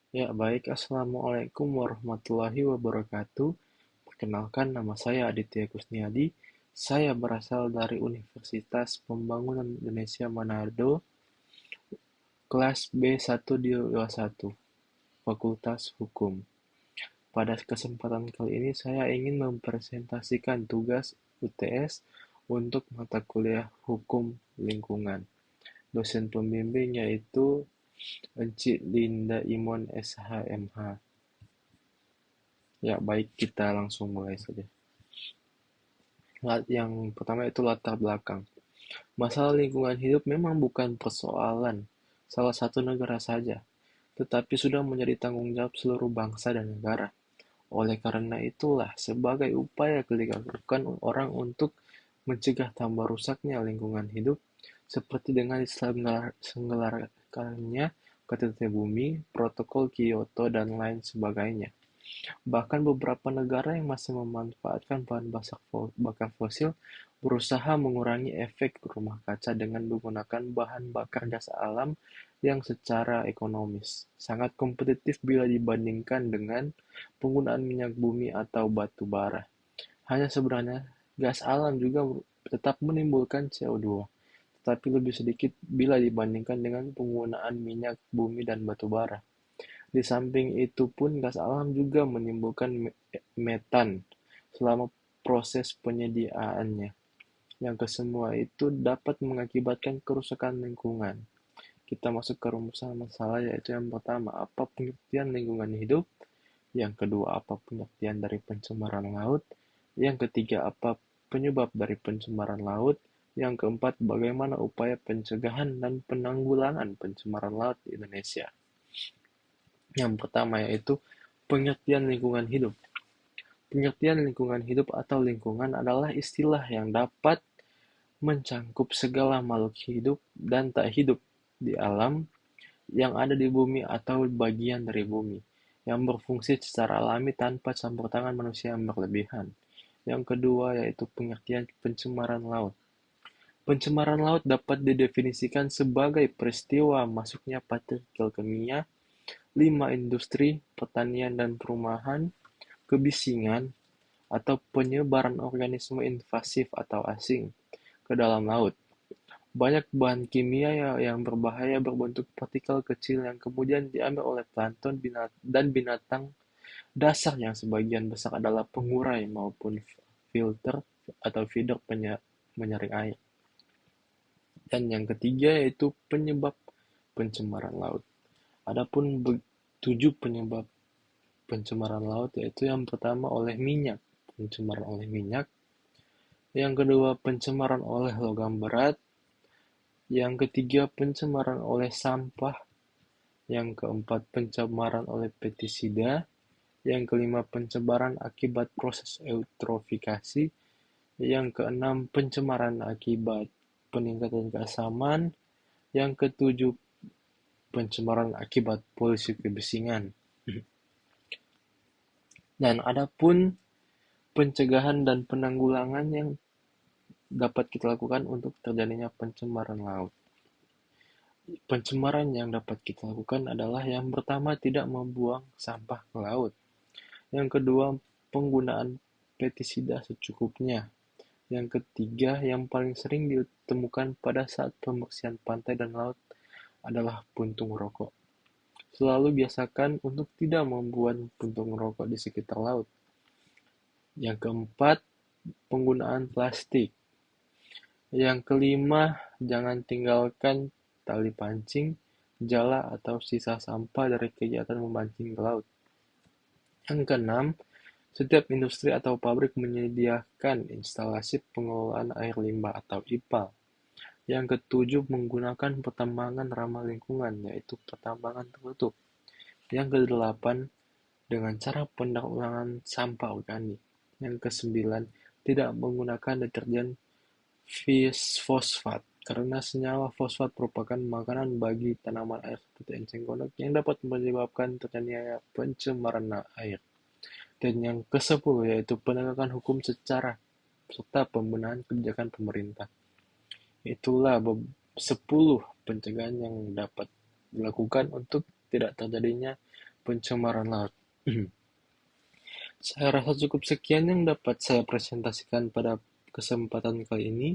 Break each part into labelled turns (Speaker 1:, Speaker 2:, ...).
Speaker 1: Ya, baik. Assalamualaikum warahmatullahi wabarakatuh. Perkenalkan, nama saya Aditya Kusniadi. Saya berasal dari Universitas Pembangunan Indonesia Manado, kelas B121, Fakultas Hukum. Pada kesempatan kali ini, saya ingin mempresentasikan tugas UTS untuk mata kuliah Hukum Lingkungan. Dosen pembimbing yaitu Enci Linda Imon SHMH. Ya, baik, kita langsung mulai saja. Yang pertama itu latar belakang. Masalah lingkungan hidup memang bukan persoalan salah satu negara saja, tetapi sudah menjadi tanggung jawab seluruh bangsa dan negara. Oleh karena itulah, sebagai upaya dilakukan orang untuk mencegah tambah rusaknya lingkungan hidup, seperti dengan diselenggarakannya KTT Bumi, Protokol Kyoto, dan lain sebagainya. Bahkan beberapa negara yang masih memanfaatkan bahan bakar fosil berusaha mengurangi efek rumah kaca dengan menggunakan bahan bakar gas alam yang secara ekonomis sangat kompetitif bila dibandingkan dengan penggunaan minyak bumi atau batu bara. Hanya sebenarnya gas alam juga tetap menimbulkan CO2, tetapi lebih sedikit bila dibandingkan dengan penggunaan minyak bumi dan batu bara. Di samping itu pun gas alam juga menimbulkan metan selama proses penyediaannya, yang kesemua itu dapat mengakibatkan kerusakan lingkungan. Kita masuk ke rumusan masalah, yaitu yang pertama, apa pengertian lingkungan hidup? Yang kedua, apa pengertian dari pencemaran laut? Yang ketiga, apa penyebab dari pencemaran laut? Yang keempat, bagaimana upaya pencegahan dan penanggulangan pencemaran laut di Indonesia? Yang pertama yaitu pengertian lingkungan hidup. Pengertian lingkungan hidup atau lingkungan adalah istilah yang dapat mencangkup segala makhluk hidup dan tak hidup di alam yang ada di bumi atau bagian dari bumi, yang berfungsi secara alami tanpa campur tangan manusia yang berlebihan. Yang kedua yaitu pengertian pencemaran laut. Pencemaran laut dapat didefinisikan sebagai peristiwa masuknya partikel kimia, limbah industri, pertanian dan perumahan, kebisingan, atau penyebaran organisme invasif atau asing ke dalam laut. Banyak bahan kimia yang berbahaya berbentuk partikel kecil yang kemudian diambil oleh plankton dan binatang dasar yang sebagian besar adalah pengurai maupun filter atau feeder penyaring air. Dan yang ketiga yaitu penyebab pencemaran laut. Adapun 7 penyebab pencemaran laut yaitu yang pertama oleh minyak, pencemaran oleh minyak, yang kedua pencemaran oleh logam berat, yang ketiga pencemaran oleh sampah, yang keempat pencemaran oleh pestisida, yang kelima pencemaran akibat proses eutrofikasi, yang keenam pencemaran akibat peningkatan keasaman, yang ketujuh pencemaran akibat polusi kebisingan. Dan adapun pencegahan dan penanggulangan yang dapat kita lakukan untuk terjadinya pencemaran laut. Pencemaran yang dapat kita lakukan adalah yang pertama tidak membuang sampah ke laut. Yang kedua, penggunaan pestisida secukupnya. Yang ketiga, yang paling sering ditemukan pada saat pembersihan pantai dan laut adalah puntung rokok. Selalu biasakan untuk tidak membuat puntung rokok di sekitar laut. Yang keempat, penggunaan plastik. Yang kelima, jangan tinggalkan tali pancing, jala atau sisa sampah dari kegiatan memancing ke laut. Yang keenam, setiap industri atau pabrik menyediakan instalasi pengelolaan air limbah atau IPAL. Yang ketujuh, menggunakan pertambangan ramah lingkungan, yaitu pertambangan tertutup. Yang kedelapan, dengan cara pendaur-ulangan sampah organik. Yang kesembilan, tidak menggunakan deterjen fosfat, karena senyawa fosfat merupakan makanan bagi tanaman air seperti enceng gondok yang dapat menyebabkan terjadinya pencemaran air. Dan yang ke-10 yaitu penegakan hukum secara serta pembenahan kebijakan pemerintah. Itulah 10 pencegahan yang dapat dilakukan untuk tidak terjadinya pencemaran laut. Saya rasa cukup sekian yang dapat saya presentasikan pada kesempatan kali ini.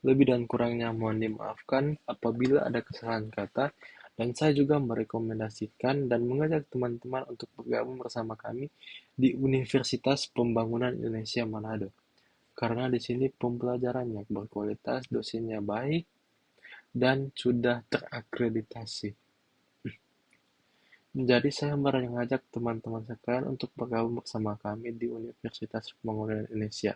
Speaker 1: Lebih dan kurangnya mohon dimaafkan apabila ada kesalahan kata, dan saya juga merekomendasikan dan mengajak teman-teman untuk bergabung bersama kami di Universitas Pembangunan Indonesia Manado. Karena di sini pembelajarannya berkualitas, dosennya baik, dan sudah terakreditasi. Jadi saya mengajak teman-teman sekalian untuk bergabung bersama kami di Universitas Pembangunan Indonesia.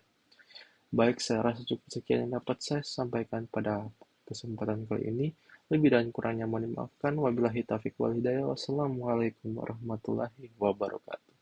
Speaker 1: Baik, saya rasa cukup sekian yang dapat saya sampaikan pada kesempatan kali ini. Lebih dan kurangnya mohon dimaafkan. Wabillahi taufiq wal hidayah. Wassalamualaikum warahmatullahi wabarakatuh.